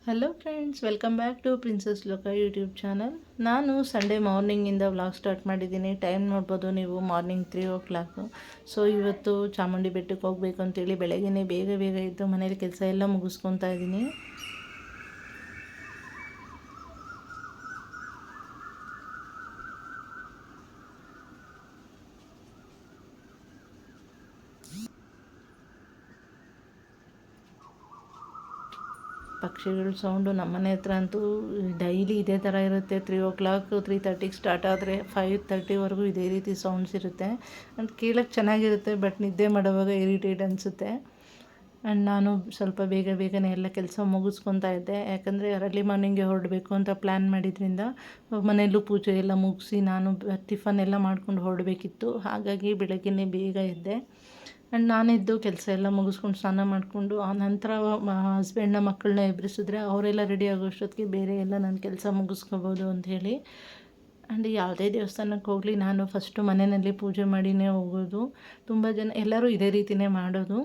Hello friends, welcome back to princess Loka YouTube channel. ನಾನು Sunday ಮಾರ್ನಿಂಗಿಂದ vlog start ಮಾಡಿದ್ದೀನಿ. Time ನೋಡ್ಬೋದು ನೀವು, ಮಾರ್ನಿಂಗ್ 3 o'clock. ಸೊ ಇವತ್ತು ಚಾಮುಂಡಿ ಬೆಟ್ಟಕ್ಕೆ ಹೋಗಬೇಕು ಅಂತೇಳಿ ಬೆಳಗ್ಗೆ ಬೇಗ ಬೇಗ ಇದ್ದು ಮನೇಲಿ ಕೆಲಸ ಎಲ್ಲ ಮುಗಿಸ್ಕೊತಾ ಇದ್ದೀನಿ. ಪಕ್ಷಿಗಳ ಸೌಂಡು ನಮ್ಮನೆ ಹತ್ರ ಅಂತೂ ಡೈಲಿ ಇದೇ ಥರ ಇರುತ್ತೆ. 3 o'clock 3:30ಗೆ ಸ್ಟಾರ್ಟ್ ಆದರೆ 5:30ವರೆಗೂ ಇದೇ ರೀತಿ ಸೌಂಡ್ಸ್ ಇರುತ್ತೆ. ಅಂತ ಕೇಳೋಕ್ಕೆ ಚೆನ್ನಾಗಿರುತ್ತೆ, ಬಟ್ ನಿದ್ದೆ ಮಾಡೋವಾಗ ಇರಿಟೇಟ್ ಅನಿಸುತ್ತೆ. ಆ್ಯಂಡ್ ನಾನು ಸ್ವಲ್ಪ ಬೇಗನೆ ಎಲ್ಲ ಕೆಲಸ ಮುಗಿಸ್ಕೊತಾ ಇದ್ದೆ, ಯಾಕಂದರೆ ಅರ್ಲಿ ಮಾರ್ನಿಂಗೆ ಹೊರಡಬೇಕು ಅಂತ ಪ್ಲ್ಯಾನ್ ಮಾಡಿದ್ರಿಂದ ಮನೆಯಲ್ಲೂ ಪೂಜೆ ಎಲ್ಲ ಮುಗಿಸಿ ನಾನು ಟಿಫನ್ ಎಲ್ಲ ಮಾಡ್ಕೊಂಡು ಹೊರಡಬೇಕಿತ್ತು. ಹಾಗಾಗಿ ಬೆಳಗ್ಗೆ ಬೇಗ ಎದ್ದೆ. ಆ್ಯಂಡ್ ನಾನಿದ್ದು ಕೆಲಸ ಎಲ್ಲ ಮುಗಿಸ್ಕೊಂಡು ಸ್ನಾನ ಮಾಡಿಕೊಂಡು ಆ ನಂತರ ಹಸ್ಬೆಂಡ್ನ ಮಕ್ಕಳನ್ನ ಎಬ್ಬರಿಸಿದ್ರೆ ಅವರೆಲ್ಲ ರೆಡಿ ಆಗೋಷ್ಟೊತ್ತಿಗೆ ಬೇರೆ ಎಲ್ಲ ನನ್ನ ಕೆಲಸ ಮುಗಿಸ್ಕೋಬೋದು ಅಂಥೇಳಿ. ಆ್ಯಂಡ್ ಯಾವುದೇ ದೇವಸ್ಥಾನಕ್ಕೆ ಹೋಗಲಿ ನಾನು ಫಸ್ಟು ಮನೆಯಲ್ಲಿ ಪೂಜೆ ಮಾಡಿಯೇ ಹೋಗೋದು. ತುಂಬ ಜನ ಎಲ್ಲರೂ ಇದೇ ರೀತಿಯೇ ಮಾಡೋದು.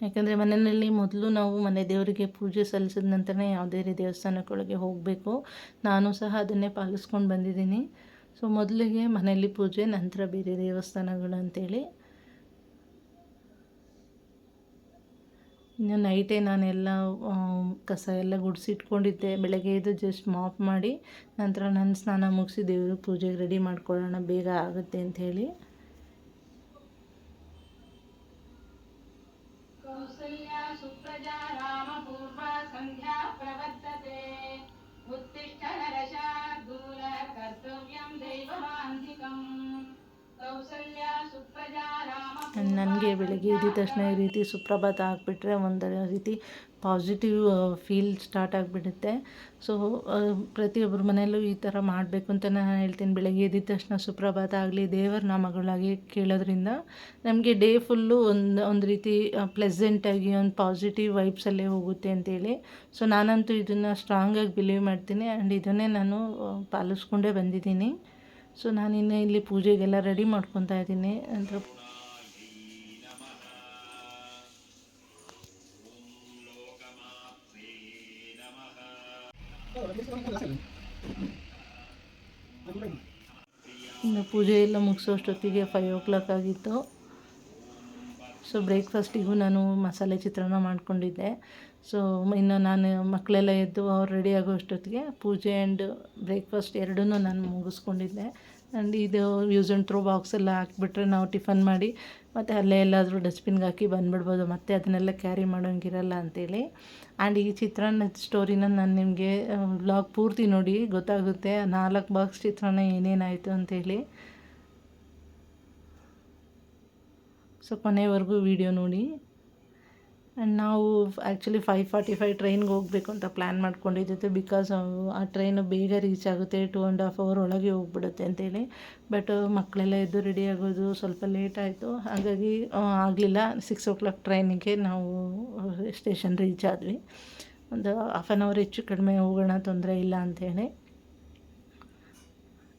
ಯಾಕಂದರೆ ಮನೆಯಲ್ಲಿ ಮೊದಲು ನಾವು ಮನೆ ದೇವರಿಗೆ ಪೂಜೆ ಸಲ್ಲಿಸಿದ ನಂತರನೇ ಯಾವುದೇ ದೇವಸ್ಥಾನಕ್ಕೊಳಗೆ ಹೋಗಬೇಕು. ನಾನು ಸಹ ಅದನ್ನೇ ಪಾಲಿಸ್ಕೊಂಡು ಬಂದಿದ್ದೀನಿ. ಸೊ ಮೊದಲಿಗೆ ಮನೆಯಲ್ಲಿ ಪೂಜೆ, ನಂತರ ಬೇರೆ ದೇವಸ್ಥಾನಗಳು ಅಂಥೇಳಿ. ಇನ್ನು ನೈಟೇ ನಾನೆಲ್ಲ ಕಸ ಎಲ್ಲ ಗುಡಿಸಿಟ್ಕೊಂಡಿದ್ದೆ. ಬೆಳಗ್ಗೆ ಎದ್ದು ಜಸ್ಟ್ ಮಾಪ್ ಮಾಡಿ ನಂತರ ನಾನು ಸ್ನಾನ ಮುಗಿಸಿ ದೇವ್ರ ಪೂಜೆಗೆ ರೆಡಿ ಮಾಡ್ಕೊಳ್ಳೋಣ, ಬೇಗ ಆಗುತ್ತೆ ಅಂಥೇಳಿ. ನನಗೆ ಬೆಳಗ್ಗೆ ಎದ್ದ ತಕ್ಷಣ ಈ ರೀತಿ ಸುಪ್ರಭಾತ ಆಗಿಬಿಟ್ರೆ ಒಂದು ರೀತಿ ಪಾಸಿಟಿವ್ ಫೀಲ್ ಸ್ಟಾರ್ಟ್ ಆಗಿಬಿಡುತ್ತೆ. ಸೊ ಪ್ರತಿಯೊಬ್ಬರ ಮನೆಯಲ್ಲೂ ಈ ಥರ ಮಾಡಬೇಕು ಅಂತ ನಾನು ಹೇಳ್ತೀನಿ. ಬೆಳಗ್ಗೆ ಎದ್ದ ತಕ್ಷಣ ಸುಪ್ರಭಾತ ಆಗಲಿ, ದೇವರ ನಾಮಗಳಾಗಿ ಕೇಳೋದ್ರಿಂದ ನಮಗೆ ಡೇ ಫುಲ್ಲು ಒಂದು ರೀತಿ ಪ್ಲೆಸೆಂಟಾಗಿ ಒಂದು ಪಾಸಿಟಿವ್ ವೈಬ್ಸಲ್ಲೇ ಹೋಗುತ್ತೆ ಅಂತೇಳಿ. ಸೊ ನಾನಂತೂ ಇದನ್ನು ಸ್ಟ್ರಾಂಗಾಗಿ ಬಿಲೀವ್ ಮಾಡ್ತೀನಿ. ಆ್ಯಂಡ್ ಇದನ್ನೇ ನಾನು ಪಾಲಿಸ್ಕೊಂಡೇ ಬಂದಿದ್ದೀನಿ. ಸೊ ನಾನಿನ್ನು ಇಲ್ಲಿ ಪೂಜೆಗೆಲ್ಲ ರೆಡಿ ಮಾಡ್ಕೊತಾ ಇದ್ದೀನಿ ಅಂತ. ಇನ್ನು ಪೂಜೆ ಎಲ್ಲ ಮುಗಿಸೋಷ್ಟೊತ್ತಿಗೆ 5 o'clock ಆಗಿತ್ತು. ಸೊ ಬ್ರೇಕ್ಫಾಸ್ಟಿಗೂ ನಾನು ಮಸಾಲೆ ಚಿತ್ರಾನ್ನ ಮಾಡ್ಕೊಂಡಿದ್ದೆ. ಸೊ ಇನ್ನು ನಾನು ಮಕ್ಕಳೆಲ್ಲ ಎದ್ದು ಅವ್ರು ರೆಡಿ ಆಗೋ ಅಷ್ಟೊತ್ತಿಗೆ ಪೂಜೆ ಆ್ಯಂಡ್ ಬ್ರೇಕ್ಫಾಸ್ಟ್ ಎರಡನ್ನೂ ನಾನು ಮುಗಿಸ್ಕೊಂಡಿದ್ದೆ. ಆ್ಯಂಡ್ ಇದು ಯೂಸ್ ಆ್ಯಂಡ್ ಥ್ರೋ ಬಾಕ್ಸೆಲ್ಲ ಹಾಕಿಬಿಟ್ರೆ ನಾವು ಟಿಫನ್ ಮಾಡಿ ಮತ್ತು ಅಲ್ಲೇ ಎಲ್ಲಾದರೂ ಡಸ್ಟ್ಬಿನ್ಗೆ ಹಾಕಿ ಬಂದುಬಿಡ್ಬೋದು, ಮತ್ತು ಅದನ್ನೆಲ್ಲ ಕ್ಯಾರಿ ಮಾಡೋಂಗಿರಲ್ಲ ಅಂಥೇಳಿ. ಆ್ಯಂಡ್ ಈ ಚಿತ್ರಾನ್ನದ ಸ್ಟೋರಿನ ನಾನು ನಿಮಗೆ ವ್ಲಾಗ್ ಪೂರ್ತಿ ನೋಡಿ ಗೊತ್ತಾಗುತ್ತೆ 4 ಬಾಕ್ಸ್ ಚಿತ್ರಾನ್ನ ಏನೇನಾಯಿತು ಅಂಥೇಳಿ. ಸೊ ಕೊನೆವರೆಗೂ ವಿಡಿಯೋ ನೋಡಿ. ಆ್ಯಂಡ್ ನಾವು ಆ್ಯಕ್ಚುಲಿ 5:45 ಟ್ರೈನ್ಗೆ ಹೋಗಬೇಕು ಅಂತ ಪ್ಲ್ಯಾನ್ ಮಾಡ್ಕೊಂಡಿದ್ದೆ. ಬಿಕಾಸ್ ಆ ಟ್ರೈನು ಬೇಗ ರೀಚ್ ಆಗುತ್ತೆ, 2.5 hour ಒಳಗೆ ಹೋಗ್ಬಿಡುತ್ತೆ ಅಂತೇಳಿ. ಬಟ್ ಮಕ್ಕಳೆಲ್ಲ ಎದ್ದು ರೆಡಿ ಆಗೋದು ಸ್ವಲ್ಪ ಲೇಟ್ ಆಯಿತು. ಹಾಗಾಗಿ ಆಗಲಿಲ್ಲ. 6 o'clock ಟ್ರೈನಿಗೆ ನಾವು ಸ್ಟೇಷನ್ ರೀಚ್ ಆದ್ವಿ. ಒಂದು 1/2 hour ಹೆಚ್ಚು ಕಡಿಮೆ ಹೋಗೋಣ, ತೊಂದರೆ ಇಲ್ಲ ಅಂಥೇಳಿ.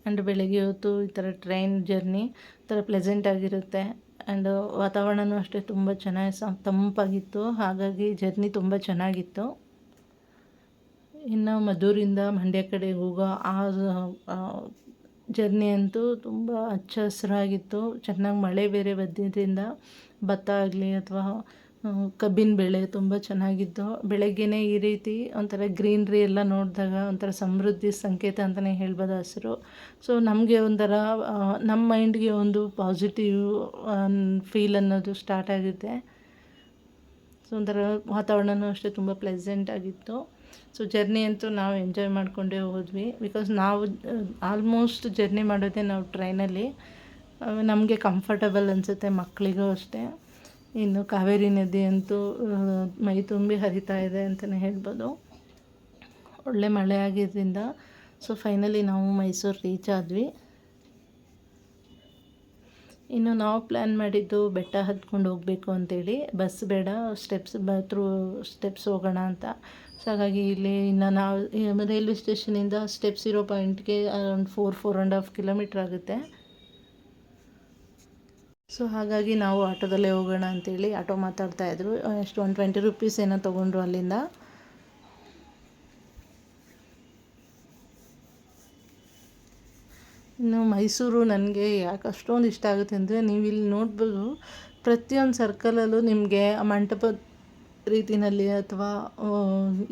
ಆ್ಯಂಡ್ ಬೆಳಗ್ಗೆ ಹೊತ್ತು ಈ ಥರ ಟ್ರೈನ್ ಜರ್ನಿ ಥರ ಪ್ಲೆಸೆಂಟಾಗಿರುತ್ತೆ. ಆ್ಯಂಡ್ ವಾತಾವರಣವೂ ಅಷ್ಟೇ ತುಂಬ ಚೆನ್ನಾಗಿ ತಂಪಾಗಿತ್ತು. ಹಾಗಾಗಿ ಜರ್ನಿ ತುಂಬ ಚೆನ್ನಾಗಿತ್ತು. ಇನ್ನು ಮದ್ದೂರಿಂದ ಮಂಡ್ಯ ಕಡೆ ಹೋಗೋ ಆ ಜರ್ನಿ ಅಂತೂ ತುಂಬ ಹಚ್ಚ ಹಸಿರಾಗಿತ್ತು. ಚೆನ್ನಾಗಿ ಮಳೆ ಬೇರೆ ಬಂದಿದ್ದರಿಂದ ಭತ್ತ ಆಗಲಿ ಅಥವಾ ಕಬ್ಬಿನ ಬೆಳೆ ತುಂಬ ಚೆನ್ನಾಗಿದ್ದು. ಬೆಳಗ್ಗೆನೇ ಈ ರೀತಿ ಒಂಥರ ಗ್ರೀನ್ರಿ ಎಲ್ಲ ನೋಡಿದಾಗ ಒಂಥರ ಸಮೃದ್ಧಿ ಸಂಕೇತ ಅಂತಲೇ ಹೇಳ್ಬೋದು ಹಸಿರು. ಸೊ ನಮಗೆ ಒಂಥರ ನಮ್ಮ ಮೈಂಡ್ಗೆ ಒಂದು ಪಾಸಿಟಿವ್ ಫೀಲ್ ಅನ್ನೋದು ಸ್ಟಾರ್ಟ್ ಆಗುತ್ತೆ. ಸೊ ಒಂಥರ ವಾತಾವರಣವೂ ಅಷ್ಟೇ ತುಂಬ ಪ್ಲೆಸೆಂಟಾಗಿತ್ತು. ಸೊ ಜರ್ನಿ ಅಂತೂ ನಾವು ಎಂಜಾಯ್ ಮಾಡಿಕೊಂಡೇ ಹೋದ್ವಿ. ಬಿಕಾಸ್ ನಾವು ಆಲ್ಮೋಸ್ಟ್ ಜರ್ನಿ ಮಾಡೋದೇ ನಾವು ಟ್ರೈನಲ್ಲಿ. ನಮಗೆ ಕಂಫರ್ಟಬಲ್ ಅನಿಸುತ್ತೆ, ಮಕ್ಕಳಿಗೂ ಅಷ್ಟೇ. ಇನ್ನು ಕಾವೇರಿ ನದಿ ಅಂತೂ ಮೈ ತುಂಬಿ ಹರಿತಾ ಇದೆ ಅಂತಲೇ ಹೇಳ್ಬೋದು. ಒಳ್ಳೆ ಮಳೆ ಆಗಿದ್ದರಿಂದ ಸೊ ಫೈನಲಿ ನಾವು ಮೈಸೂರು ರೀಚ್ ಆದ್ವಿ. ಇನ್ನು ನಾವು ಪ್ಲ್ಯಾನ್ ಮಾಡಿದ್ದು ಬೆಟ್ಟ ಹತ್ಕೊಂಡು ಹೋಗಬೇಕು ಅಂತೇಳಿ. ಬಸ್ ಬೇಡ, ಸ್ಟೆಪ್ಸ್ ಹೋಗೋಣ ಅಂತ. ಸೊ ಹಾಗಾಗಿ ಇಲ್ಲಿ ಇನ್ನು ನಾವು ರೈಲ್ವೆ ಸ್ಟೇಷನಿಂದ ಸ್ಟೆಪ್ಸ್ ಇರೋ ಪಾಯಿಂಟ್ಗೆ ಅರೌಂಡ್ 4.5 kilometer ಆಗುತ್ತೆ. ಸೊ ಹಾಗಾಗಿ ನಾವು ಆಟೋದಲ್ಲೇ ಹೋಗೋಣ ಅಂತೇಳಿ ಆಟೋ ಮಾತಾಡ್ತಾಯಿದ್ರು. ಎಷ್ಟು 120 rupees ಏನೋ ತೊಗೊಂಡ್ರು ಅಲ್ಲಿಂದ. ಇನ್ನು ಮೈಸೂರು ನನಗೆ ಯಾಕೆ ಅಷ್ಟೊಂದು ಇಷ್ಟ ಆಗುತ್ತೆ ಅಂದರೆ ನೀವು ಇಲ್ಲಿ ನೋಡ್ಬೋದು, ಪ್ರತಿಯೊಂದು ಸರ್ಕಲಲ್ಲೂ ನಿಮಗೆ ಆ ಮಂಟಪದ ರೀತಿಯಲ್ಲಿ ಅಥವಾ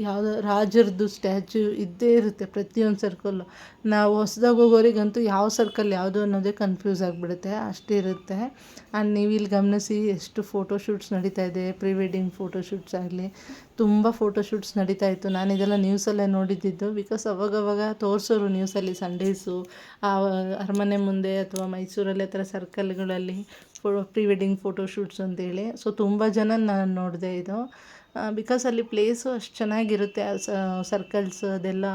ಯಾವುದೋ ರಾಜರದ್ದು ಸ್ಟ್ಯಾಚ್ಯೂ ಇದ್ದೇ ಇರುತ್ತೆ ಪ್ರತಿಯೊಂದು ಸರ್ಕಲ್ಲು. ನಾವು ಹೊಸ್ದಾಗಿ ಹೋಗೋರಿಗಂತೂ ಯಾವ ಸರ್ಕಲ್ ಯಾವುದು ಅನ್ನೋದೇ ಕನ್ಫ್ಯೂಸ್ ಆಗಿಬಿಡುತ್ತೆ, ಅಷ್ಟಿರುತ್ತೆ. ಆ್ಯಂಡ್ ನೀವು ಇಲ್ಲಿ ಗಮನಿಸಿ ಎಷ್ಟು ಫೋಟೋಶೂಟ್ಸ್ ನಡೀತಾ ಇದೆ, ಪ್ರೀ ವೆಡ್ಡಿಂಗ್ ಫೋಟೋಶೂಟ್ಸ್ ಆಗಲಿ, ತುಂಬ ಫೋಟೋಶೂಟ್ಸ್ ನಡೀತಾ ಇತ್ತು. ನಾನು ಇದೆಲ್ಲ ನ್ಯೂಸಲ್ಲೇ ನೋಡಿದ್ದಿದ್ದು, ಬಿಕಾಸ್ ಅವಾಗವಾಗ ತೋರಿಸೋರು ನ್ಯೂಸಲ್ಲಿ ಸಂಡೇಸು ಆ ಅರಮನೆ ಮುಂದೆ ಅಥವಾ ಮೈಸೂರಲ್ಲಿ ಆ ಥರ ಸರ್ಕಲ್ಗಳಲ್ಲಿ ಪ್ರೀ ವೆಡ್ಡಿಂಗ್ ಫೋಟೋಶೂಟ್ಸ್ ಅಂತೇಳಿ. ಸೊ ತುಂಬ ಜನ ನಾನು ನೋಡಿದೆ ಇದು, ಬಿಕಾಸ್ ಅಲ್ಲಿ ಪ್ಲೇಸು ಅಷ್ಟು ಚೆನ್ನಾಗಿರುತ್ತೆ, ಸರ್ಕಲ್ಸ್ ಅದೆಲ್ಲ.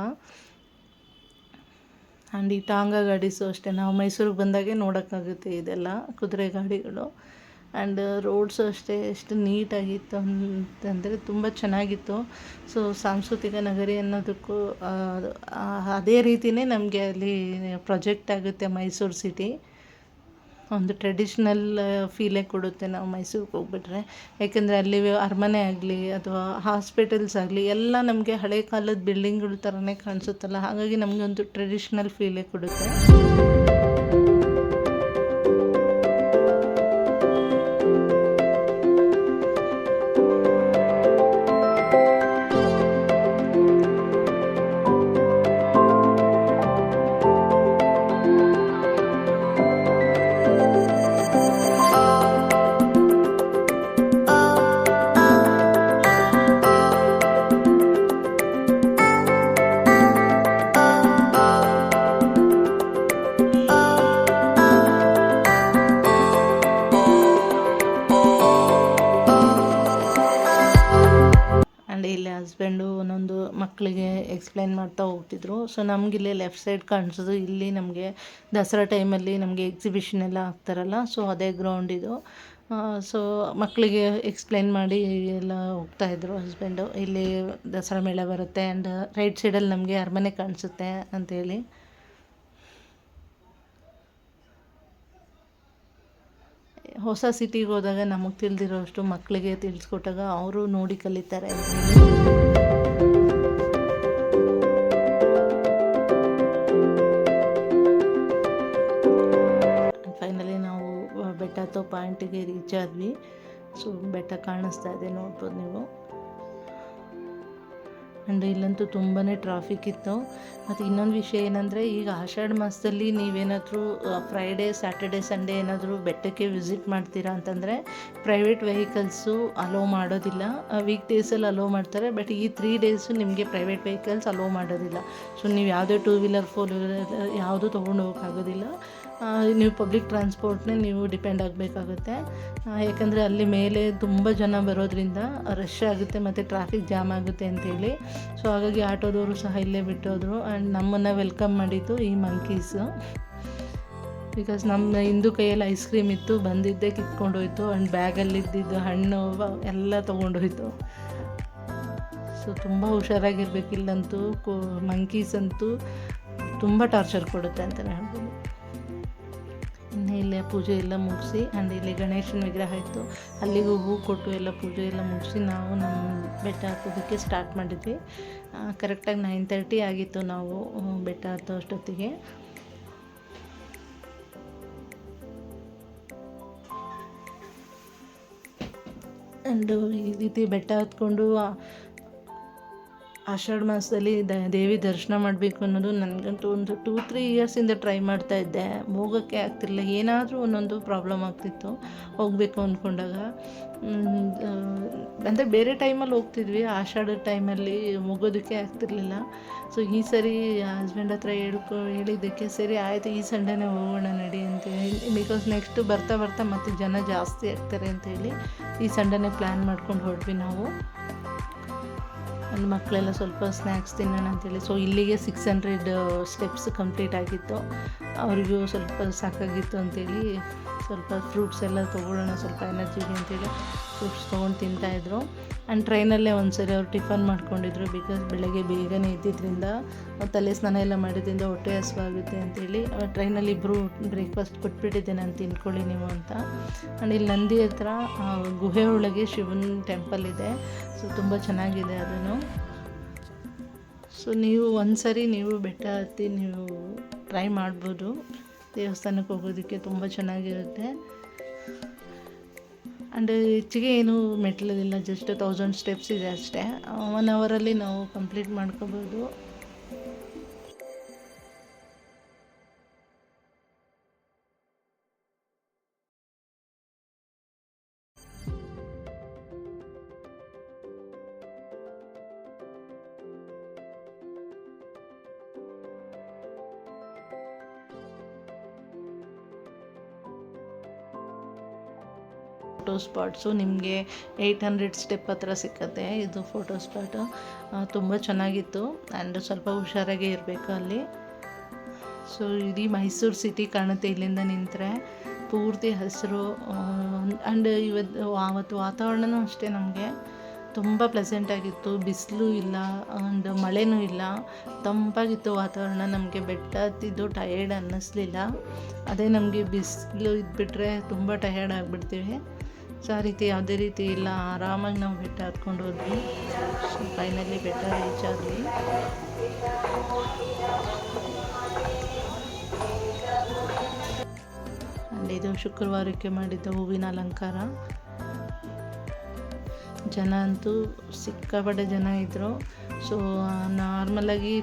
ಆ್ಯಂಡ್ ಈ ಟಾಂಗಾ ಗಾಡೀಸು ಅಷ್ಟೇ, ನಾವು ಮೈಸೂರಿಗೆ ಬಂದಾಗೆ ನೋಡೋಕ್ಕಾಗುತ್ತೆ ಇದೆಲ್ಲ ಕುದುರೆ ಗಾಡಿಗಳು. ಆ್ಯಂಡ್ ರೋಡ್ಸು ಅಷ್ಟೇ ಎಷ್ಟು ನೀಟಾಗಿತ್ತು ಅಂತಂದರೆ ತುಂಬ ಚೆನ್ನಾಗಿತ್ತು. ಸೊ ಸಾಂಸ್ಕೃತಿಕ ನಗರಿ ಅನ್ನೋದಕ್ಕೂ ಅದೇ ರೀತಿಯೇ ನಮಗೆ ಅಲ್ಲಿ ಪ್ರೊಜೆಕ್ಟ್ ಆಗುತ್ತೆ ಮೈಸೂರು ಸಿಟಿ. ಒಂದು ಟ್ರೆಡಿಷ್ನಲ್ ಫೀಲೇ ಕೊಡುತ್ತೆ ನಾವು ಮೈಸೂರಿಗೆ ಹೋಗ್ಬಿಟ್ರೆ. ಯಾಕೆಂದರೆ ಅಲ್ಲಿ ಅರಮನೆ ಆಗಲಿ ಅಥವಾ ಹಾಸ್ಪಿಟಲ್ಸ್ ಆಗಲಿ ಎಲ್ಲ ನಮಗೆ ಹಳೆ ಕಾಲದ ಬಿಲ್ಡಿಂಗ್ಗಳ ಥರನೇ ಕಾಣಿಸುತ್ತಲ್ಲ, ಹಾಗಾಗಿ ನಮಗೆ ಒಂದು ಟ್ರೆಡಿಷ್ನಲ್ ಫೀಲೇ ಕೊಡುತ್ತೆ. ಇಲ್ಲಿ ಹಸ್ಬೆಂಡು ಒಂದೊಂದು ಮಕ್ಕಳಿಗೆ ಎಕ್ಸ್ಪ್ಲೈನ್ ಮಾಡ್ತಾ ಹೋಗ್ತಿದ್ರು. ಸೊ ನಮಗಿಲ್ಲಿ ಲೆಫ್ಟ್ ಸೈಡ್ ಕಾಣಿಸೋದು, ಇಲ್ಲಿ ನಮಗೆ ದಸರಾ ಟೈಮಲ್ಲಿ ನಮಗೆ ಎಕ್ಸಿಬಿಷನ್ ಎಲ್ಲ ಆಗ್ತಾರಲ್ಲ, ಸೊ ಅದೇ ಗ್ರೌಂಡ್ ಇದು. ಸೊ ಮಕ್ಕಳಿಗೆ ಎಕ್ಸ್ಪ್ಲೈನ್ ಮಾಡಿ ಎಲ್ಲ ಹೋಗ್ತಾಯಿದ್ರು ಹಸ್ಬೆಂಡು. ಇಲ್ಲಿ ದಸರಾ ಮೇಳ ಬರುತ್ತೆ ಆ್ಯಂಡ್ ರೈಟ್ ಸೈಡಲ್ಲಿ ನಮಗೆ ಅರಮನೆ ಕಾಣಿಸುತ್ತೆ ಅಂಥೇಳಿ. ಹೊಸ ಸಿಟಿಗೆ ಹೋದಾಗ ನಮಗೆ ತಿಳಿದಿರೋ ಅಷ್ಟು ಮಕ್ಕಳಿಗೆ ತಿಳಿಸ್ಕೊಟ್ಟಾಗ ಅವರು ನೋಡಿ ಕಲಿತಾರೆ ಅಂತೇಳಿ. ಫೈನಲಿ ನಾವು ಬೆಟ್ಟ ಹತ್ತೋ ಪಾಯಿಂಟಿಗೆ ರೀಚ್ ಆದ್ವಿ. ಸೊ ಬೆಟ್ಟ ಕಾಣಿಸ್ತಾ ಇದೆ, ನೋಡ್ಬೋದು ನೀವು. ಆ್ಯಂಡ್ ಇಲ್ಲಂತೂ ತುಂಬಾ ಟ್ರಾಫಿಕ್ ಇತ್ತು. ಮತ್ತು ಇನ್ನೊಂದು ವಿಷಯ ಏನಂದರೆ, ಈಗ ಆಷಾಢ ಮಾಸದಲ್ಲಿ ನೀವೇನಾದರೂ ಫ್ರೈಡೇ, ಸ್ಯಾಟರ್ಡೇ, ಸಂಡೇ ಏನಾದರೂ ಬೆಟ್ಟಕ್ಕೆ ವಿಸಿಟ್ ಮಾಡ್ತೀರಾ ಅಂತಂದರೆ ಪ್ರೈವೇಟ್ ವೆಹಿಕಲ್ಸು ಅಲೋ ಮಾಡೋದಿಲ್ಲ. ವೀಕ್ ಡೇಸಲ್ಲಿ ಅಲೋ ಮಾಡ್ತಾರೆ, ಬಟ್ ಈ 3 ಡೇಸು ನಿಮಗೆ ಪ್ರೈವೇಟ್ ವೆಹಿಕಲ್ಸ್ ಅಲೋ ಮಾಡೋದಿಲ್ಲ. ಸೊ ನೀವು ಯಾವುದೇ 2 ವೀಲರ್ 4 ವೀಲರ್ ಯಾವುದೂ ತೊಗೊಂಡು ಹೋಗೋಕ್ಕಾಗೋದಿಲ್ಲ. ನೀವು ಪಬ್ಲಿಕ್ ಟ್ರಾನ್ಸ್ಪೋರ್ಟ್ನೇ ನೀವು ಡಿಪೆಂಡ್ ಆಗಬೇಕಾಗುತ್ತೆ. ಯಾಕಂದರೆ ಅಲ್ಲಿ ಮೇಲೆ ತುಂಬ ಜನ ಬರೋದ್ರಿಂದ ರಶ್ ಆಗುತ್ತೆ ಮತ್ತು ಟ್ರಾಫಿಕ್ ಜಾಮ್ ಆಗುತ್ತೆ ಅಂತೇಳಿ. ಸೊ ಹಾಗಾಗಿ ಆಟೋದವರು ಸಹ ಇಲ್ಲೇ ಬಿಟ್ಟೋದ್ರು. ಆ್ಯಂಡ್ ನಮ್ಮನ್ನು ವೆಲ್ಕಮ್ ಮಾಡಿದ್ದು ಈ ಮಂಕೀಸು. ಬಿಕಾಸ್ ನಮ್ಮ ಹಿಂದೂ ಕೈಯಲ್ಲಿ ಐಸ್ ಕ್ರೀಮ್ ಇತ್ತು, ಬಂದಿದ್ದೇ ಕಿತ್ಕೊಂಡೋಯ್ತು. ಆ್ಯಂಡ್ ಬ್ಯಾಗಲ್ಲಿದ್ದಿದ್ದು ಹಣ್ಣು ಎಲ್ಲ ತೊಗೊಂಡೋಯ್ತು. ಸೊ ತುಂಬ ಹುಷಾರಾಗಿರ್ಬೇಕು. ಇಲ್ಲಂತೂ ಮಂಕೀಸ್ ಅಂತೂ ತುಂಬ ಟಾರ್ಚರ್ ಕೊಡುತ್ತೆ ಅಂತಲೇ ಹೇಳ್ಬೋದು. ಇನ್ನು ಇಲ್ಲೇ ಪೂಜೆ ಎಲ್ಲ ಮುಗಿಸಿ, ಆ್ಯಂಡ್ ಇಲ್ಲಿ ಗಣೇಶನ ವಿಗ್ರಹ ಇತ್ತು, ಅಲ್ಲಿಗೂ ಹೂ ಕೊಟ್ಟು ಎಲ್ಲ ಪೂಜೆ ಎಲ್ಲ ಮುಗಿಸಿ ನಾವು ನಮ್ಮ ಬೆಟ್ಟ ಹತ್ತೋದಕ್ಕೆ ಸ್ಟಾರ್ಟ್ ಮಾಡಿದ್ವಿ. ಕರೆಕ್ಟಾಗಿ 9:30 ಆಗಿತ್ತು ನಾವು ಬೆಟ್ಟ ಹತ್ತೋ ಅಷ್ಟೊತ್ತಿಗೆ. ಆ್ಯಂಡ್ ಈ ರೀತಿ ಬೆಟ್ಟ ಹತ್ಕೊಂಡು ಆಷಾಢ ಮಾಸದಲ್ಲಿ ದೇವಿ ದರ್ಶನ ಮಾಡಬೇಕು ಅನ್ನೋದು ನನಗಂತೂ ಒಂದು 2-3 ಇಯರ್ಸಿಂದ ಟ್ರೈ ಮಾಡ್ತಾಯಿದ್ದೆ. ಹೋಗೋಕ್ಕೆ ಆಗ್ತಿರಲಿಲ್ಲ, ಏನಾದರೂ ಒಂದೊಂದು ಪ್ರಾಬ್ಲಮ್ ಆಗ್ತಿತ್ತು ಹೋಗಬೇಕು ಅಂದ್ಕೊಂಡಾಗ. ಅಂದರೆ ಬೇರೆ ಟೈಮಲ್ಲಿ ಹೋಗ್ತಿದ್ವಿ, ಆಷಾಢದ ಟೈಮಲ್ಲಿ ಹೋಗೋದಕ್ಕೆ ಆಗ್ತಿರ್ಲಿಲ್ಲ. ಸೊ ಈ ಸರಿ ಹಸ್ಬೆಂಡ್ ಹತ್ರ ಹೇಳಿದ್ದಕ್ಕೆ ಸರಿ ಆಯಿತು, ಈ ಸಂಡೇನೇ ಹೋಗೋಣ ನಡಿ ಅಂತೇಳಿ. ಬಿಕಾಸ್ ನೆಕ್ಸ್ಟ್ ಬರ್ತಾ ಬರ್ತಾ ಮತ್ತೆ ಜನ ಜಾಸ್ತಿ ಆಗ್ತಾರೆ ಅಂತೇಳಿ ಈ ಸಂಡೇನೇ ಪ್ಲ್ಯಾನ್ ಮಾಡ್ಕೊಂಡು ಹೊರಟ್ವಿ ನಾವು. ನನ್ನ ಮಕ್ಕಳೆಲ್ಲ ಸ್ವಲ್ಪ ಸ್ನ್ಯಾಕ್ಸ್ ತಿನ್ನೋಣ ಅಂತೇಳಿ. ಸೊ ಇಲ್ಲಿಗೆ 600 ಸ್ಟೆಪ್ಸ್ ಕಂಪ್ಲೀಟ್ ಆಗಿತ್ತು. ಅವರಿಗೂ ಸ್ವಲ್ಪ ಸಾಕಾಗಿತ್ತು ಅಂತೇಳಿ ಸ್ವಲ್ಪ ಫ್ರೂಟ್ಸ್ ಎಲ್ಲ ತೊಗೊಳ್ಳೋಣ ಸ್ವಲ್ಪ ಎನರ್ಜಿಗೆ ಅಂತೇಳಿ ಫ್ರೂಟ್ಸ್ ತೊಗೊಂಡು ತಿಂತಾಯಿದ್ರು. ಆ್ಯಂಡ್ ಟ್ರೈನಲ್ಲೇ ಒಂದು ಸರಿ ಅವ್ರು ಟಿಫನ್ ಮಾಡ್ಕೊಂಡಿದ್ರು. ಬಿಕಾಸ್ ಬೆಳಗ್ಗೆ ಬೇಗನೆ ಇದ್ದಿದ್ದರಿಂದ ತಲೆ ಸ್ನಾನ ಎಲ್ಲ ಮಾಡಿದ್ರಿಂದ ಹೊಟ್ಟೆ ಹಸಿವಾಗುತ್ತೆ ಅಂತೇಳಿ ಟ್ರೈನಲ್ಲಿ ಇಬ್ಬರು ಬ್ರೇಕ್ಫಾಸ್ಟ್ ಕೊಟ್ಬಿಟ್ಟಿದ್ದೆ, ನಾನು ತಿನ್ಕೊಳ್ಳಿ ನೀವು ಅಂತ. ಆ್ಯಂಡ್ ಇಲ್ಲಿ ನಂದಿ ಹತ್ರ ಗುಹೆ ಒಳಗೆ ಶಿವನ ಟೆಂಪಲ್ ಇದೆ. ಸೊ ತುಂಬ ಚೆನ್ನಾಗಿದೆ ಅದನ್ನು. ಸೊ ನೀವು ಒಂದು ಸರಿ ನೀವು ಬೆಟ್ಟ ಹತ್ತಿ ನೀವು ಟ್ರೈ ಮಾಡ್ಬೋದು. ದೇವಸ್ಥಾನಕ್ಕೆ ಹೋಗೋದಕ್ಕೆ ತುಂಬ ಚೆನ್ನಾಗಿರುತ್ತೆ. ಆ್ಯಂಡ್ ಹೆಚ್ಚಿಗೆ ಏನು ಮೆಟ್ಲಿಲ್ಲ, ಜಸ್ಟ್ 1000 ಸ್ಟೆಪ್ಸ್ ಇದೆ ಅಷ್ಟೇ. 1 ಅವರಲ್ಲಿ ನಾವು ಕಂಪ್ಲೀಟ್ ಮಾಡ್ಕೋಬೋದು. ಫೋಟೋ ಸ್ಪಾಟ್ಸು ನಿಮಗೆ 800 ಸ್ಟೆಪ್ ಹತ್ರ ಸಿಕ್ಕತ್ತೆ ಇದು ಫೋಟೋ ಸ್ಪಾಟು. ತುಂಬ ಚೆನ್ನಾಗಿತ್ತು. ಆ್ಯಂಡ್ ಸ್ವಲ್ಪ ಹುಷಾರಾಗೇ ಇರಬೇಕು ಅಲ್ಲಿ. ಸೊ ಇಡೀ ಮೈಸೂರು ಸಿಟಿ ಕಾಣುತ್ತೆ ಇಲ್ಲಿಂದ ನಿಂತರೆ, ಪೂರ್ತಿ ಹಸಿರು. ಆ್ಯಂಡ್ ಆವತ್ತು ವಾತಾವರಣವೂ ಅಷ್ಟೇ ನಮಗೆ ತುಂಬ ಪ್ಲೆಸೆಂಟಾಗಿತ್ತು. ಬಿಸಿಲು ಇಲ್ಲ ಆ್ಯಂಡ್ ಮಳೆನೂ ಇಲ್ಲ, ತಂಪಾಗಿತ್ತು ವಾತಾವರಣ. ನಮಗೆ ಬೆಟ್ಟ ಹತ್ತಿದ್ದು ಟಯರ್ಡ್ ಅನ್ನಿಸ್ಲಿಲ್ಲ. ಅದೇ ನಮಗೆ ಬಿಸಿಲು ಇದ್ಬಿಟ್ರೆ ತುಂಬ ಟಯರ್ಡ್ ಆಗಿಬಿಡ್ತೀವಿ. ಸೊ ಆ ರೀತಿ ಯಾವುದೇ ರೀತಿ ಇಲ್ಲ, ಆರಾಮಾಗಿ ನಾವು ಬೆಟ್ಟ ಹತ್ಕೊಂಡು ಹೋದ್ವಿ. ಸೊ ಫೈನಲಿ ಬೆಟ್ಟ ರೀಚ್ ಆದ್ವಿ. ಆ್ಯಂಡ್ ಇದು ಶುಕ್ರವಾರಕ್ಕೆ ಮಾಡಿದ್ದ ಹೂವಿನ ಅಲಂಕಾರ. ಜನ ಅಂತೂ ಸಿಕ್ಕಾಪಟ್ಟೆ ಜನ ಇದ್ದರು. ಸೊ ನಾರ್ಮಲಾಗಿ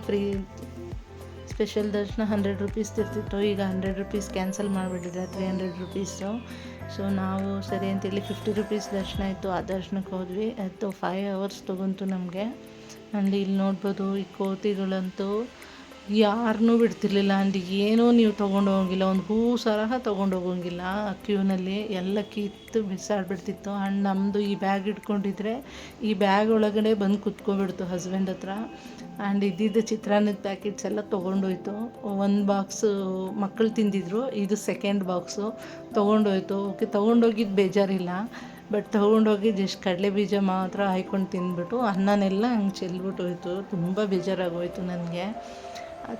ಸ್ಪೆಷಲ್ ದರ್ಶನ 100 ರೂಪೀಸ್ ಇರ್ತಿತ್ತು, ಈಗ 100 ರೂಪೀಸ್ ಕ್ಯಾನ್ಸಲ್ ಮಾಡಿಬಿಟ್ಟಿದೆ, 300 ರೂಪೀಸು. ಸೊ ನಾವು ಸರಿ ಅಂತೇಳಿ 50 ರೂಪೀಸ್ ದರ್ಶನ ಇತ್ತು, ಆ ದರ್ಶನಕ್ಕೆ ಹೋದ್ವಿ. ಅದು 5 ಅವರ್ಸ್ ತೊಗೊಂತು ನಮಗೆ. ಆ್ಯಂಡ್ ಇಲ್ಲಿ ನೋಡ್ಬೋದು ಈ ಕೋತಿಗಳಂತೂ ಯಾರನ್ನೂ ಬಿಡ್ತಿರ್ಲಿಲ್ಲ. ಆ್ಯಂಡ್ ಏನೂ ನೀವು ತೊಗೊಂಡು ಹೋಗಿಲ್ಲ, ಒಂದು ಹೂ ಸಹ ತೊಗೊಂಡು ಹೋಗೋಂಗಿಲ್ಲ. ಕ್ಯೂನಲ್ಲಿ ಎಲ್ಲ ಕಿತ್ತು ಬಿಸಾಡಿಬಿಡ್ತಿತ್ತು. ಆ್ಯಂಡ್ ನಮ್ಮದು ಈ ಬ್ಯಾಗ್ ಇಟ್ಕೊಂಡಿದ್ರೆ ಈ ಬ್ಯಾಗ್ ಒಳಗಡೆ ಬಂದು ಕುತ್ಕೊಬಿಡ್ತು ಹಸ್ಬೆಂಡ್ ಹತ್ರ. ಆ್ಯಂಡ್ ಇದ್ದಿದ್ದು ಚಿತ್ರಾನ್ನದ ಪ್ಯಾಕೆಟ್ಸ್ ಎಲ್ಲ ತೊಗೊಂಡೋಯ್ತು. 1 ಬಾಕ್ಸು ಮಕ್ಕಳು ತಿಂದಿದ್ರು, ಇದು 2nd ಬಾಕ್ಸು ತೊಗೊಂಡೋಯ್ತು. ಓಕೆ, ತೊಗೊಂಡೋಗಿದ್ದು ಬೇಜಾರಿಲ್ಲ, ಬಟ್ ತೊಗೊಂಡೋಗಿ ಜಸ್ಟ್ ಕಡಲೆ ಬೀಜ ಮಾತ್ರ ಹಾಯ್ಕೊಂಡು ತಿಂದ್ಬಿಟ್ಟು ಅನ್ನನೆಲ್ಲ ಹಂಗೆ ಚೆಲ್ಬಿಟ್ಟು ಹೋಯ್ತು. ತುಂಬ ಬೇಜಾರಾಗೋಯ್ತು ನನಗೆ.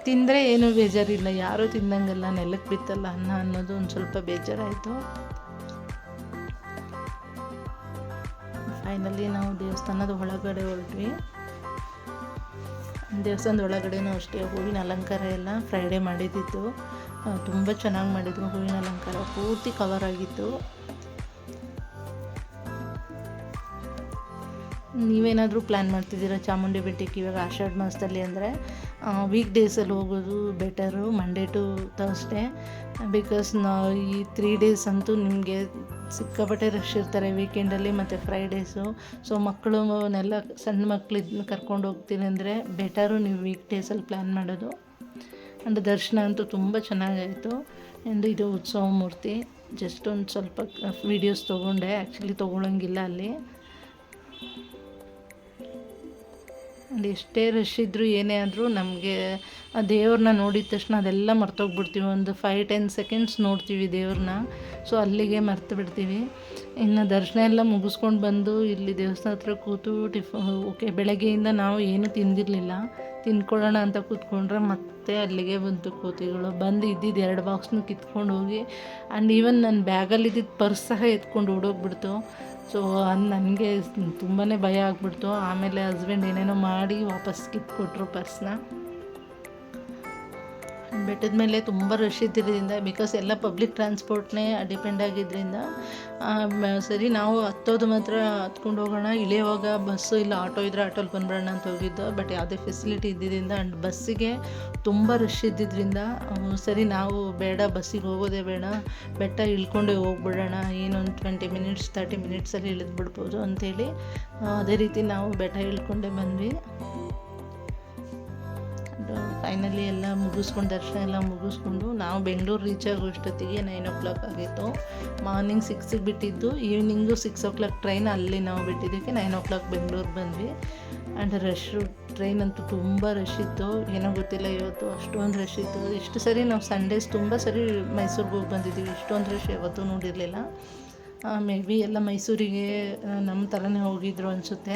ತಿಂದರೆ ಏನೂ ಬೇಜಾರಿಲ್ಲ, ಯಾರೂ ತಿಂದಂಗೆಲ್ಲ ನೆಲಕ್ಕೆ ಬಿತ್ತಲ್ಲ ಅನ್ನ ಅನ್ನೋದು ಒಂದು ಸ್ವಲ್ಪ ಬೇಜಾರಾಯಿತು. ಫೈನಲಿ ನಾವು ದೇವಸ್ಥಾನದ ಒಳಗಡೆ ಹೊರಟ್ವಿ. ದೇವಸ್ಥಾನದ ಒಳಗಡೆನೂ ಅಷ್ಟೇ ಹೂವಿನ ಅಲಂಕಾರ ಎಲ್ಲ ಫ್ರೈಡೇ ಮಾಡಿದ್ದಿತ್ತು. ತುಂಬ ಚೆನ್ನಾಗಿ ಮಾಡಿದ್ರು. ಹೂವಿನ ಅಲಂಕಾರ ಪೂರ್ತಿ ಕವರ್ ಆಗಿತ್ತು. ನೀವೇನಾದರೂ ಪ್ಲ್ಯಾನ್ ಮಾಡ್ತಿದ್ದೀರಾ ಚಾಮುಂಡಿ ಬೆಟ್ಟಕ್ಕೆ ಇವಾಗ ಆಷಾಢ ಮಾಸದಲ್ಲಿ ಅಂದರೆ ವೀಕ್ ಡೇಸಲ್ಲಿ ಹೋಗೋದು better, Monday to Thursday. Because ಈ 3 ಡೇಸ್ ಅಂತೂ ನಿಮಗೆ ಸಿಕ್ಕಾಪಟ್ಟೆ ರಶ್ ಇರ್ತಾರೆ ವೀಕೆಂಡಲ್ಲಿ ಮತ್ತು ಫ್ರೈಡೇಸು. ಸೊ ಮಕ್ಕಳನ್ನೆಲ್ಲ ಸಣ್ಣ ಮಕ್ಕಳಿದ್ನ ಕರ್ಕೊಂಡು ಹೋಗ್ತೀನಿ ಅಂದರೆ ಬೆಟರು ನೀವು ವೀಕ್ ಡೇಸಲ್ಲಿ ಪ್ಲ್ಯಾನ್ ಮಾಡೋದು. ಆ್ಯಂಡ್ ದರ್ಶನ ಅಂತೂ ತುಂಬ ಚೆನ್ನಾಗಾಯಿತು. ಆ್ಯಂಡ್ ಇದು ಉತ್ಸವ ಮೂರ್ತಿ. ಜಸ್ಟ್ ಒಂದು ಸ್ವಲ್ಪ ವೀಡಿಯೋಸ್ ತೊಗೊಂಡೆ, ಆ್ಯಕ್ಚುಲಿ ತೊಗೊಳಂಗಿಲ್ಲ ಅಲ್ಲಿ. ಆ್ಯಂಡ್ ಎಷ್ಟೇ ರಶ್ ಇದ್ದರೂ ಏನೇ ಆದರೂ ನಮಗೆ ಆ ದೇವ್ರನ್ನ ನೋಡಿದ ತಕ್ಷಣ ಅದೆಲ್ಲ ಮರ್ತೋಗ್ಬಿಡ್ತೀವಿ. ಒಂದು 5-10 ಸೆಕೆಂಡ್ಸ್ ನೋಡ್ತೀವಿ ದೇವ್ರನ್ನ, ಸೊ ಅಲ್ಲಿಗೆ ಮರ್ತು ಬಿಡ್ತೀವಿ. ಇನ್ನು ದರ್ಶನ ಎಲ್ಲ ಮುಗಿಸ್ಕೊಂಡು ಬಂದು ಇಲ್ಲಿ ದೇವಸ್ಥಾನ ಹತ್ರ ಕೂತು ಓಕೆ, ಬೆಳಗ್ಗೆಯಿಂದ ನಾವು ಏನೂ ತಿಂದಿರಲಿಲ್ಲ. ತಿಂದ್ಕೊಳ್ಳೋಣ ಅಂತ ಕೂತ್ಕೊಂಡ್ರೆ ಮತ್ತೆ ಅಲ್ಲಿಗೆ ಬಂತು ಕೋತಿಗಳು. ಬಂದು ಇದ್ದಿದ್ದು 2 ಬಾಕ್ಸ್ನೂ ಕಿತ್ಕೊಂಡು ಹೋಗಿ, ಆ್ಯಂಡ್ ಈವನ್ ನನ್ನ ಬ್ಯಾಗಲ್ಲಿದ್ದಿದ್ದು ಪರ್ಸ್ ಸಹ ಎತ್ಕೊಂಡು ಓಡೋಗ್ಬಿಡ್ತು. ಸೊ ನನಗೆ ತುಂಬಾ ಭಯ ಆಗಿಬಿಡ್ತು. ಆಮೇಲೆ ಹಸ್ಬೆಂಡ್ ಏನೇನೋ ಮಾಡಿ ವಾಪಸ್ ಕಿತ್ಕೊಟ್ರು ಪರ್ಸ್ನ. ಬೆಟ್ಟದ ಮೇಲೆ ತುಂಬ ರಶ್ ಇದ್ದಿದ್ದರಿಂದ, ಬಿಕಾಸ್ ಎಲ್ಲ ಪಬ್ಲಿಕ್ ಟ್ರಾನ್ಸ್ಪೋರ್ಟ್ನೇ ಡಿಪೆಂಡ್ ಆಗಿದ್ದರಿಂದ ಸರಿ ನಾವು ಹತ್ತೋದು ಮಾತ್ರ ಹತ್ಕೊಂಡು ಹೋಗೋಣ, ಇಳಿಯುವಾಗ ಬಸ್ಸು ಇಲ್ಲ ಆಟೋ ಇದ್ದರೆ ಆಟೋಲ್ಲಿ ಬಂದ್ಬಿಡೋಣ ಅಂತ ಹೋಗಿದ್ದು. ಬಟ್ ಯಾವುದೇ ಫೆಸಿಲಿಟಿ ಇದ್ದಿದ್ದರಿಂದ ಆ್ಯಂಡ್ ಬಸ್ಸಿಗೆ ತುಂಬ ರಶ್ ಇದ್ದಿದ್ದರಿಂದ ಸರಿ ನಾವು ಬೇಡ, ಬಸ್ಸಿಗೆ ಹೋಗೋದೇ ಬೇಡ, ಬೆಟ್ಟ ಇಳ್ಕೊಂಡೇ ಹೋಗ್ಬಿಡೋಣ, ಏನೊಂದು 20 ಮಿನಿಟ್ಸ್ 30 ಮಿನಿಟ್ಸಲ್ಲಿ ಇಳಿದ್ಬಿಡ್ಬೋದು ಅಂಥೇಳಿ ಅದೇ ರೀತಿ ನಾವು ಬೆಟ್ಟ ಇಳ್ಕೊಂಡೇ ಬಂದ್ವಿ. ಫೈನಲಿ ಎಲ್ಲ ಮುಗಿಸ್ಕೊಂಡು ದರ್ಶನ ಎಲ್ಲ ಮುಗಿಸ್ಕೊಂಡು ನಾವು ಬೆಂಗಳೂರು ರೀಚ್ ಆಗೋ ಅಷ್ಟೊತ್ತಿಗೆ 9 o'clock ಆಗಿತ್ತು. ಮಾರ್ನಿಂಗ್ 6ಗೆ ಬಿಟ್ಟಿದ್ದು, ಈವ್ನಿಂಗು 6 o'clock ಟ್ರೈನ್ ಅಲ್ಲಿ ನಾವು ಬಿಟ್ಟಿದ್ದಕ್ಕೆ 9 o'clock ಬೆಂಗಳೂರು ಬಂದ್ವಿ. ಆ್ಯಂಡ್ ಟ್ರೈನ್ ಅಂತೂ ತುಂಬ ರಶ್ ಇತ್ತು. ಏನೋ ಗೊತ್ತಿಲ್ಲ ಇವತ್ತು ಅಷ್ಟೊಂದು ರಶ್ ಇತ್ತು. ಇಷ್ಟು ಸರಿ ನಾವು ಸಂಡೇಸ್ ತುಂಬ ಸರಿ ಮೈಸೂರಿಗೆ ಹೋಗಿ ಬಂದಿದ್ದೀವಿ, ಇಷ್ಟೊಂದು ರಶ್ ಯಾವತ್ತೂ ನೋಡಿರಲಿಲ್ಲ. ಮೇ ಬಿ ಎಲ್ಲ ಮೈಸೂರಿಗೆ ನಮ್ಮ ಥರನೇ ಹೋಗಿದ್ರು ಅನಿಸುತ್ತೆ.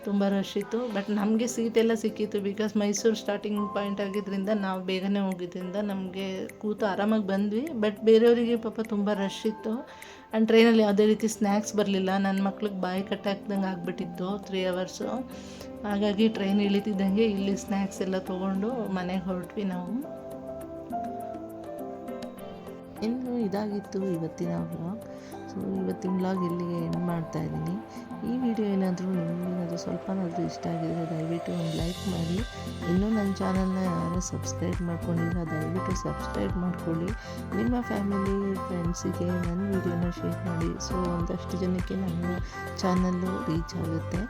ತುಂಬ ರಶ್ ಇತ್ತು. ಬಟ್ ನಮಗೆ ಸೀಟೆಲ್ಲ ಸಿಕ್ಕಿತ್ತು, ಬಿಕಾಸ್ ಮೈಸೂರು ಸ್ಟಾರ್ಟಿಂಗ್ ಪಾಯಿಂಟ್ ಆಗಿದ್ದರಿಂದ ನಾವು ಬೇಗನೆ ಹೋಗಿದ್ದರಿಂದ ನಮಗೆ ಕೂತು ಆರಾಮಾಗಿ ಬಂದ್ವಿ. ಬಟ್ ಬೇರೆಯವರಿಗೆ ಪಾಪ ತುಂಬ ರಶ್ ಇತ್ತು. ಆ್ಯಂಡ್ ಟ್ರೈನಲ್ಲಿ ಯಾವುದೇ ರೀತಿ ಸ್ನ್ಯಾಕ್ಸ್ ಬರಲಿಲ್ಲ. ನನ್ನ ಮಕ್ಳಿಗೆ ಬಾಯಿ ಕಟ್ಟಾಕ್ದಂಗೆ ಆಗಿಬಿಟ್ಟಿತ್ತು 3 ಅವರ್ಸು. ಹಾಗಾಗಿ ಟ್ರೈನ್ ಇಳಿತಿದ್ದಂಗೆ ಇಲ್ಲಿ ಸ್ನ್ಯಾಕ್ಸ್ ಎಲ್ಲ ತೊಗೊಂಡು ಮನೆಗೆ ಹೊರಟ್ವಿ ನಾವು. ಇನ್ನು ಇದಾಗಿತ್ತು ಇವತ್ತಿನ ವ್ಲಾಗ್. ಸೊ ಇವತ್ತಿನ ವ್ಲಾಗ್ ಇಲ್ಲಿಗೆ ಎಂಡ್ ಮಾಡ್ತಾ ಇದ್ದೀನಿ. ಈ ವಿಡಿಯೋ ಏನಾದರೂ ನಿಮಗೇನಾದರೂ ಸ್ವಲ್ಪನಾದರೂ ಇಷ್ಟ ಆಗಿದರೆ ದಯವಿಟ್ಟು ಒಂದು ಲೈಕ್ ಮಾಡಿ. ಇನ್ನೂ ನನ್ನ ಚಾನಲ್ನ ಯಾರು ಸಬ್ಸ್ಕ್ರೈಬ್ ಮಾಡ್ಕೊಂಡಿಲ್ಲ ದಯವಿಟ್ಟು ಸಬ್ಸ್ಕ್ರೈಬ್ ಮಾಡ್ಕೊಳ್ಳಿ. ನಿಮ್ಮ ಫ್ಯಾಮಿಲಿ ಫ್ರೆಂಡ್ಸಿಗೆ ನನ್ನ ವಿಡಿಯೋನ ಶೇರ್ ಮಾಡಿ. ಸೊ ಒಂದಷ್ಟು ಜನಕ್ಕೆ ನನ್ನ ಚಾನಲ್ಲು ರೀಚ್ ಆಗುತ್ತೆ.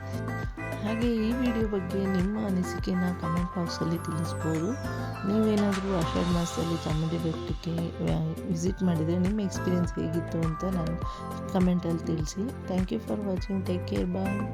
ಹಾಗೆ ಈ ವಿಡಿಯೋ ಬಗ್ಗೆ ನಿಮ್ಮ ಅನಿಸಿಕೆನ ಕಮೆಂಟ್ ಬಾಕ್ಸಲ್ಲಿ ತಿಳಿಸ್ಬೋದು. ನೀವೇನಾದರೂ ಆಷಾಢ ಮಾಸದಲ್ಲಿ ಚಾಮುಂಡಿ ಬೆಟ್ಟಕ್ಕೆ ವಿಸಿಟ್ ಮಾಡಿದರೆ ನಿಮ್ಮ ಎಕ್ಸ್ಪೀರಿಯೆನ್ಸ್ ಹೇಗಿತ್ತು ಅಂತ ನಾನು ಕಮೆಂಟಲ್ಲಿ ತಿಳಿಸಿ. Thank you for watching. Take care. Bye.